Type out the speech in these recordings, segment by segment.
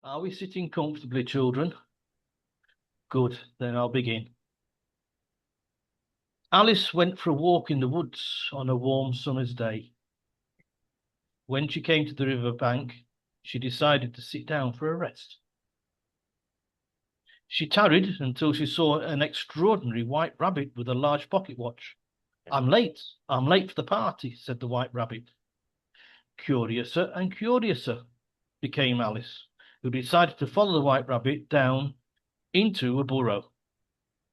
Are we sitting comfortably, children? Good, then I'll begin. Alice went for a walk in the woods on a warm summer's day. When she came to the river bank, she decided to sit down for a rest. She tarried until she saw an extraordinary white rabbit with a large pocket watch. I'm late for the party, said the white rabbit. Curiouser and curiouser became Alice, who decided to follow the white rabbit down into a burrow.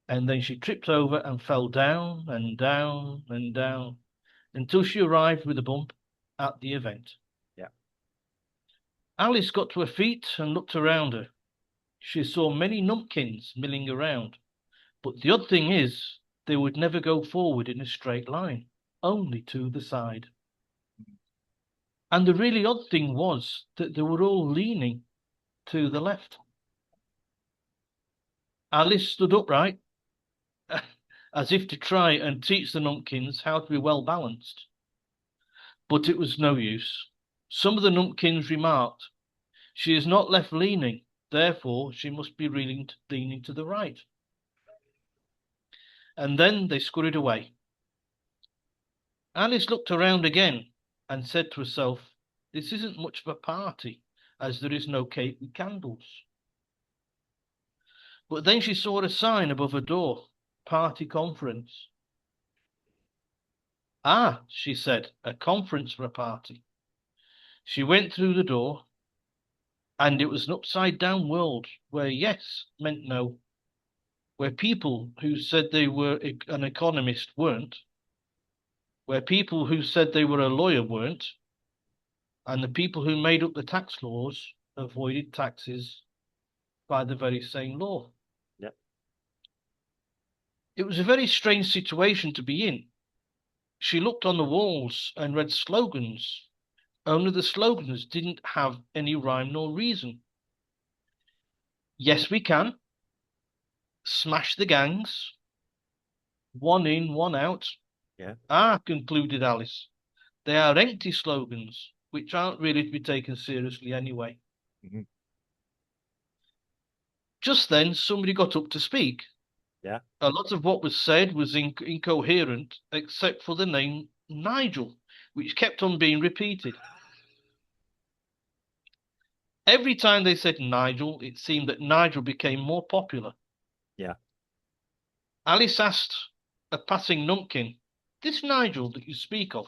And then she tripped over and fell down and down and down until she arrived with a bump at the event. Yeah. Alice got to her feet and looked around her. She saw many numpkins milling around, but the odd thing is they would never go forward in a straight line, only to the side. And the really odd thing was that they were all leaning to the left. Alice stood upright, as if to try and teach the numpkins how to be well balanced. But it was no use. Some of the numpkins remarked, "She is not left leaning, therefore she must be leaning to the right." And then they scurried away. Alice looked around again and said to herself, "This isn't much of a party, as there is no cake with candles." But then she saw a sign above her door, "Party Conference." "Ah," she said, "a conference for a party." She went through the door, and it was an upside-down world where yes meant no, where people who said they were an economist weren't, where people who said they were a lawyer weren't, and the people who made up the tax laws avoided taxes by the very same law. Yep. It was a very strange situation to be in. She looked on the walls and read slogans, only the slogans didn't have any rhyme nor reason. Yes, we can. Smash the gangs. One in, one out. Yeah. Ah, concluded Alice, they are empty slogans, which aren't really to be taken seriously anyway. Mm-hmm. Just then, somebody got up to speak. Yeah. A lot of what was said was incoherent, except for the name Nigel, which kept on being repeated. Every time they said Nigel, it seemed that Nigel became more popular. Yeah. Alice asked a passing numpkin, "This Nigel that you speak of,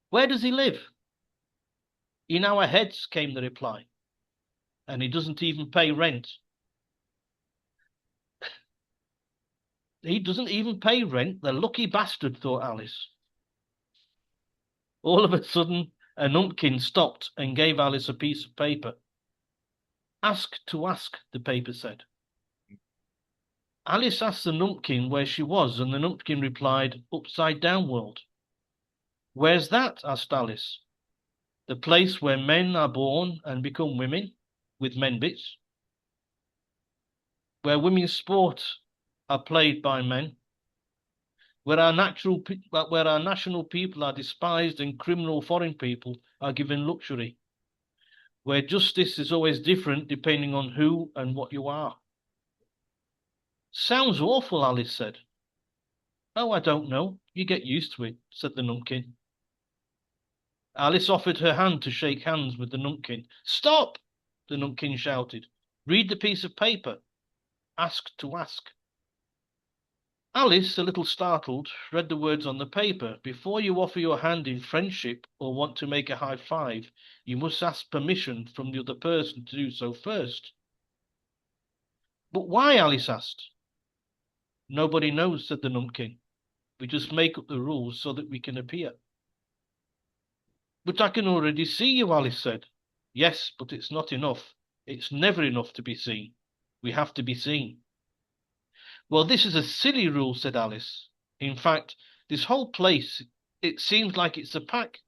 where does he live?" "In our heads," came the reply, "and he doesn't even pay rent." He doesn't even pay rent, the lucky bastard, thought Alice. All of a sudden, a numpkin stopped and gave Alice a piece of paper. "Ask to ask," the paper said. Alice asked the numpkin where she was, and the numpkin replied, "Upside down world." "Where's that?" asked Alice. "The place where men are born and become women, with men bits. Where women's sports are played by men. Where our national people are despised and criminal foreign people are given luxury. Where justice is always different depending on who and what you are." "Sounds awful," Alice said. "Oh, I don't know. You get used to it," said the numpkin. Alice offered her hand to shake hands with the numpkin. "Stop!" the numpkin shouted. "Read the piece of paper. Ask to ask." Alice, a little startled, read the words on the paper. "Before you offer your hand in friendship or want to make a high five, you must ask permission from the other person to do so first." "But why?" Alice asked. "Nobody knows," said the numpkin. "We just make up the rules so that we can appear." "But I can already see you," Alice said. "Yes, but it's not enough. It's never enough to be seen. We have to be seen." "Well, this is a silly rule," said Alice. "In fact, this whole place, it seems like it's a pack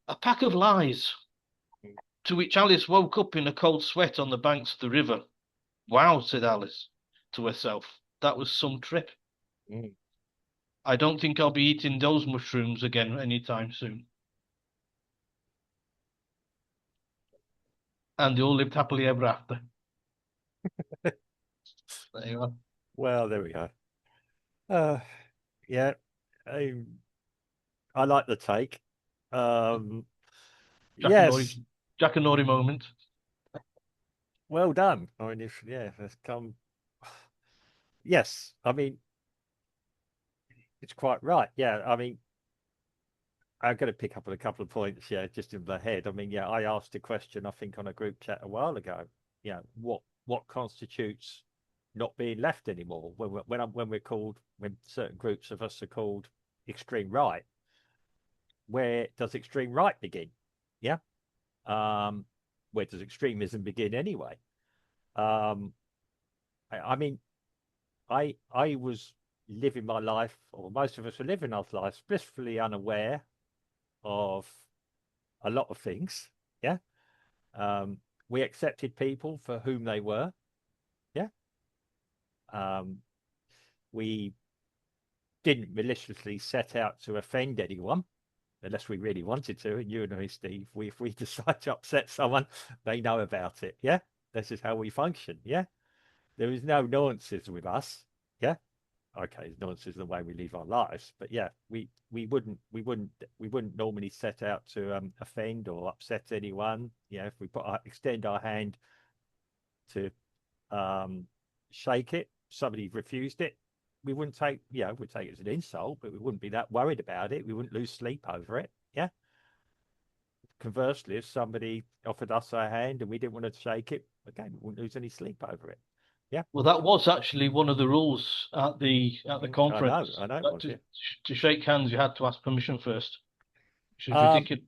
of lies." To which Alice woke up in a cold sweat on the banks of the river. "Wow," said Alice to herself, "that was some trip. Mm. I don't think I'll be eating those mushrooms again anytime soon." and they all lived happily ever after. There you are. Well, there we go. Uh, yeah, I, I like the take. Um, Jack and Nori, yes, Jack and Nori moment. well done. I mean, if yeah, it's come. Yes, I mean it's quite right. Yeah, I mean I'm going to pick up on a couple of points. Yeah, just in my head. I mean, yeah, I asked a question I think on a group chat a while ago. Yeah, what constitutes not being left anymore when we're called when certain groups of us are called extreme right? Where does extreme right begin? Yeah. Um, where does extremism begin anyway? Um, I mean, I was living my life, or most of us were living our lives, blissfully unaware of a lot of things. Yeah. We accepted people for whom they were. Yeah. Um, we didn't maliciously set out to offend anyone unless we really wanted to. And you and me, Steve, if we decide to upset someone, they know about it. Yeah. This is how we function. Yeah. There is no nuances with us. Yeah. Okay, nuances in the way we live our lives. But yeah, we wouldn't normally set out to offend or upset anyone. Yeah, if we extend our hand to um, shake it, somebody refused it, we wouldn't take, we'd take it as an insult, but we wouldn't be that worried about it. We wouldn't lose sleep over it. Yeah. Conversely, if somebody offered us our hand and we didn't want to shake it, again, we wouldn't lose any sleep over it. Yeah. Well, that was actually one of the rules at the conference. I know it That was, yeah. to shake hands, you had to ask permission first, which is Um, ridiculous.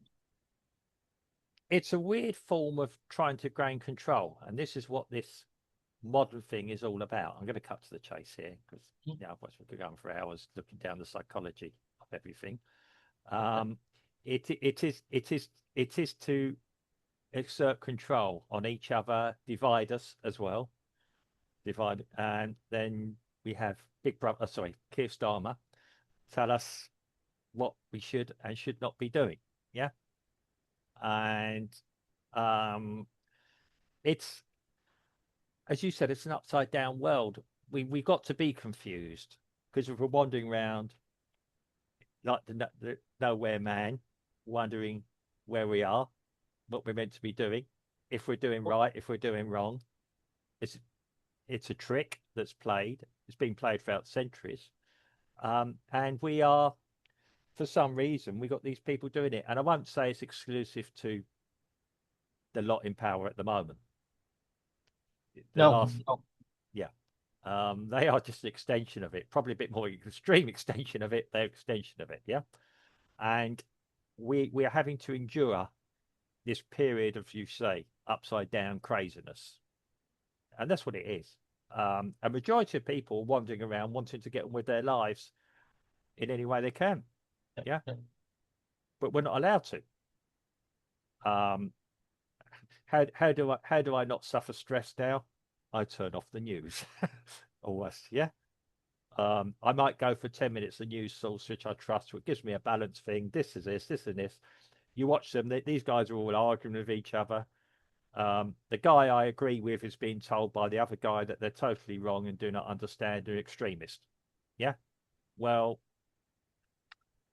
it's a weird form of trying to gain control, and this is what this modern thing is all about. I'm going to cut to the chase here because otherwise we could go on for hours looking down the psychology of everything. Um, it is to exert control on each other, divide us as well, divide, and then we have Big Brother, sorry, Keir Starmer, tell us what we should and should not be doing. Yeah, and um, it's as you said, it's an upside down world. We got to be confused because if we're wandering around like the nowhere man, wondering where we are, what we're meant to be doing, if we're doing right, if we're doing wrong. It's it's a trick that's played. It's been played throughout centuries, and we are, for some reason, we got these people doing it. And I won't say it's exclusive to the lot in power at the moment. The No, last, no. yeah, they are just an extension of it, probably a bit more extreme extension of it. They're extension of it, yeah. And we are having to endure this period of, you say, upside down craziness, and that's what it is. A majority of people wandering around wanting to get on with their lives in any way they can, yeah, but we're not allowed to. Um, how do I not suffer stress now? I turn off the news, always, yeah. I might go for 10 minutes a news source which I trust, which gives me a balanced thing. This is this and this. You watch them; these guys are all arguing with each other. The guy I agree with is being told by the other guy that they're totally wrong and do not understand, they're extremist. Yeah. Well,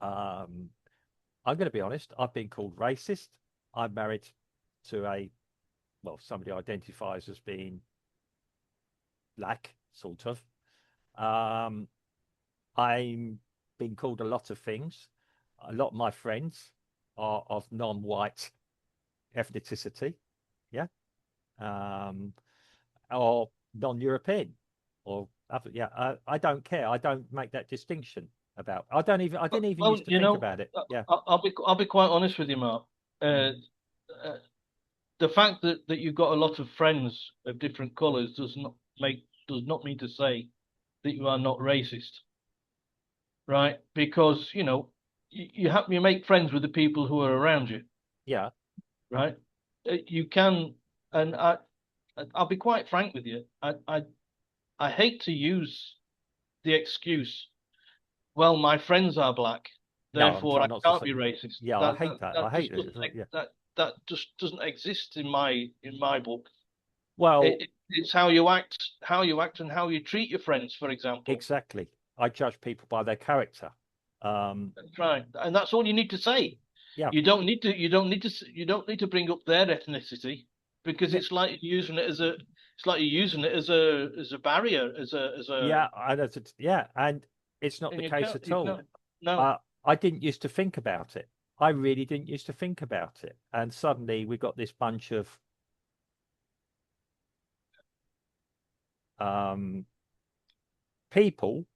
um, I'm going to be honest. I've been called racist. I'm married to somebody identifies as being black, sort of. Um, I'm being called a lot of things. A lot of my friends are of non-white ethnicity. Yeah. Um, or non-European or other. Yeah, I don't care. I don't make that distinction about. I didn't even Well, used to think about it. Yeah, I'll be quite honest with you, Mark. mm. Uh, uh, the fact that you've got a lot of friends of different colours does not mean to say that you are not racist, right? Because you make friends with the people who are around you, Yeah, right? You can, and I'll be quite frank with you. I hate to use the excuse, well, my friends are black, no, I'm therefore I trying not to can't say. be racist. Yeah, I hate that. I That hate just it. doesn't make Yeah, that just doesn't exist in my book. Well, It's how you act and how you treat your friends, for example. exactly. I judge people by their character. That's right, and that's all you need to say. Yeah. You don't need to bring up their ethnicity because Yeah. it's like you're using it as a barrier as a Yeah. Yeah. And it's not and the case at you all. can't no. I didn't used to think about it. I really didn't used to think about it. And suddenly we got this bunch of um, people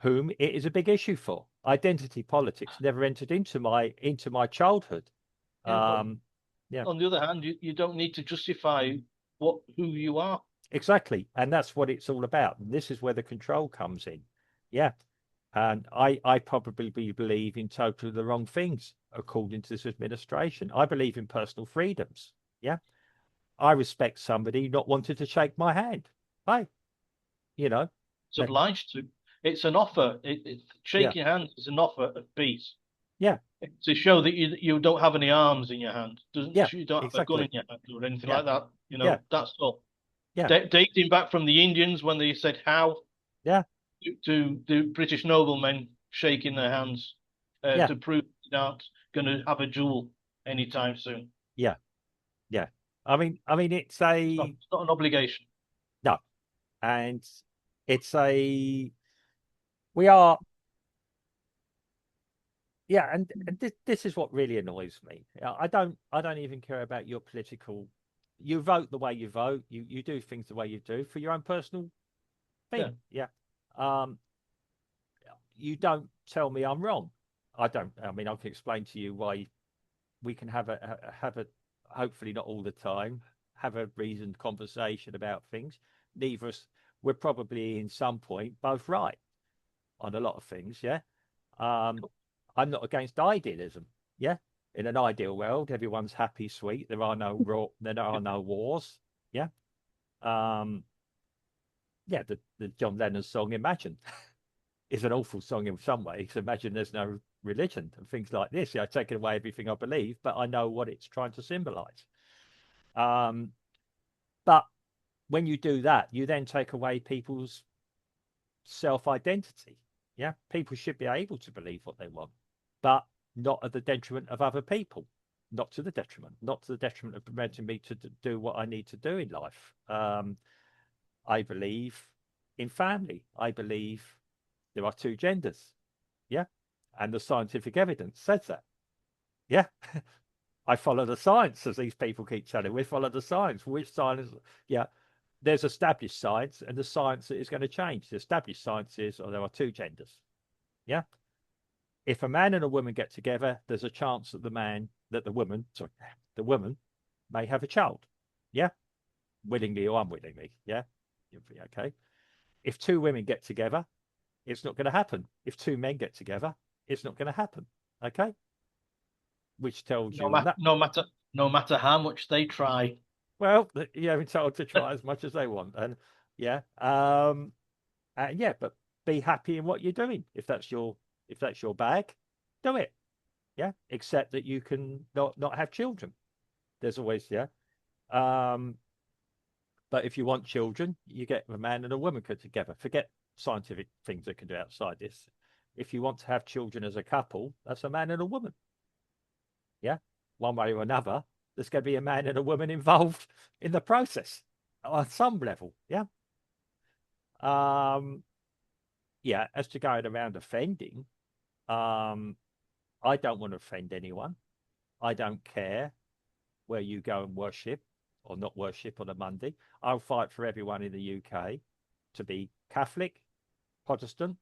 whom it is a big issue for. Identity politics never entered into my childhood. Yeah, but Yeah, on the other hand, you don't need to justify who you are. exactly. And that's what it's all about. And this is where the control comes in. Yeah. And I probably believe in totally the wrong things according to this administration. I believe in personal freedoms. Yeah. I respect somebody not wanting to shake my hand. Hey, you know, It's that, obliged to. It's an offer. yeah, Shaking hands is an offer of peace. yeah, To show that you don't have any arms in your hand. yeah, You don't have a gun exactly. in your hand or anything Yeah, like that. yeah, That's all. yeah, Dating back from the Indians when they said how yeah, to the British noblemen shaking their hands yeah, to prove they're not going to have a duel anytime soon. yeah, yeah. It's a It's not an obligation. no, and it's a we are yeah, and this is what really annoys me. I don't even care about your political. You vote the way you vote. You do things the way you do for your own personal Yeah. thing. Yeah. Um, you don't tell me I'm wrong. I don't. I mean, I can explain to you why we can have a hopefully not all the time have a reasoned conversation about things. Neither us. We're probably in some point both right on a lot of things. Yeah. Um, I'm not against idealism. Yeah. In an ideal world, everyone's happy, sweet. There are no wars. Yeah. Um, yeah. The John Lennon song "Imagine" is an awful song in some ways. Imagine there's no religion and things like this. Yeah, taking away everything I believe, but I know what it's trying to symbolize. Um, but when you do that, you then take away people's self identity. Yeah, people should be able to believe what they want, but not at the detriment of other people. Not to the detriment of preventing me to do what I need to do in life. I believe in family. I believe there are two genders. Yeah. And the scientific evidence says that. Yeah. I follow the science, as these people keep telling. We follow the science. Which science? Yeah. There's established science and the science that is going to change. The established science is, there are two genders. Yeah. If a man and a woman get together, there's a chance that the woman may have a child. Yeah. Willingly or unwillingly. Yeah. Okay. If two women get together, it's not going to happen. If two men get together, it's not going to happen. Okay. Which tells No you on matter that. no matter how much they try. Well, you're entitled to try as much as they want. And yeah. Yeah, but be happy in what you're doing. If that's your bag, do it. Yeah. Except that you can not have children. There's always, yeah. Um, but if you want children, you get a man and a woman put together. Forget scientific things that can do outside this. If you want to have children as a couple, that's a man and a woman. Yeah. One way or another, there's going to be a man and a woman involved in the process on some level. Yeah. Um, yeah. As to going around offending, um, I don't want to offend anyone. I don't care where you go and worship or not worship on a Monday. I'll fight for everyone in the UK to be Catholic, Protestant,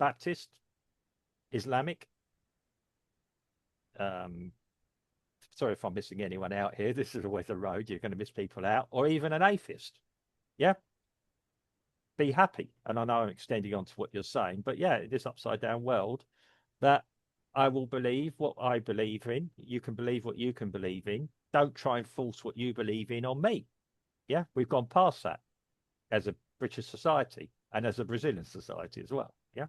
Baptist, Islamic. Um, sorry if I'm missing anyone out here. This is always a road. You're going to miss people out, or even an atheist. Yeah. Be happy. And I know I'm extending on to what you're saying, but yeah, this upside down world that I will believe what I believe in. You can believe what you can believe in. Don't try and force what you believe in on me. Yeah. We've gone past that as a British society and as a Brazilian society as well. Yeah.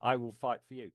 I will fight for you.